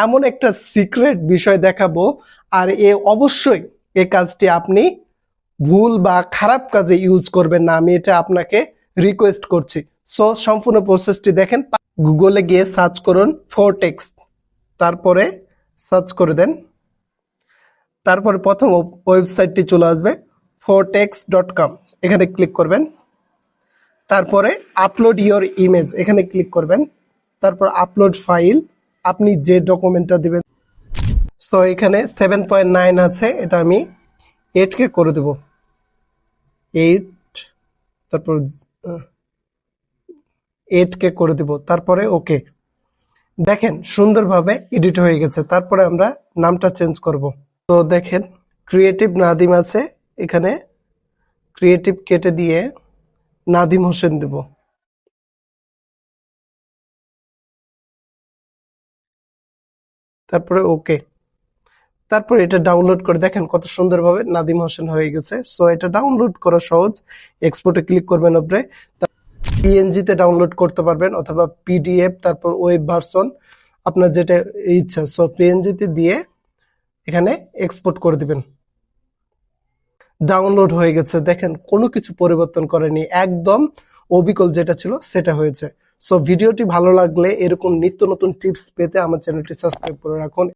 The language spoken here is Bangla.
এমন একটা সিক্রেট বিষয় দেখাবো, আর অবশ্যই এই কাজটি আপনি ভুল বা খারাপ কাজে ইউজ করবেন না, আমি এটা আপনাকে রিকোয়েস্ট করছি। সো সম্পূর্ণ প্রসেসটি দেখেন। গুগলে গিয়ে সার্চ করুন ফোরটেক্স, তারপরে সার্চ করে দেন, তারপরে প্রথম ওয়েবসাইটটি চলে আসবে fortex.com, এখানে ক্লিক করবেন। তারপরে আপলোড ইওর ইমেজ, এখানে ক্লিক করবেন। তারপর আপলোড ফাইল, আপনি যে ডকুমেন্টটা দিবেন। সো এখানে 7.9 আছে, এটা আমি 8K করে দেব, 8, তারপর 8K করে দেব, তারপরে ওকে। দেখেন সুন্দরভাবে এডিট হয়ে গেছে। তারপরে আমরা নামটা চেঞ্জ করব। তো দেখেন ক্রিয়েটিভ নাদিম আছে, এখানে ক্রিয়েটিভ কেটে দিয়ে নাদিম হোসেন দেব। তারপরে ওকে। তারপর এটা ডাউনলোড করে দেখেন কত সুন্দরভাবে নাদিম হোসেন হয়ে গেছে। সো এটা ডাউনলোড করা সহজ, এক্সপোর্টে ক্লিক করবেন উপরে, পিএনজি তে ডাউনলোড করতে পারবেন অথবা পিডিএফ, তারপর ওয়েব ভার্সন, আপনার যেটা ইচ্ছা। সো পিএনজি তে দিয়ে এখানে এক্সপোর্ট করে দিবেন। ডাউনলোড হয়ে গেছে, দেখেন কোনো কিছু পরিবর্তন করেনি, একদম অবিকল যেটা ছিল সেটা হয়েছে। সো ভিডিওটি ভালো লাগলে এরকম নিত্য নতুন টিপস পেতে আমার চ্যানেলটি সাবস্ক্রাইব করে রাখুন।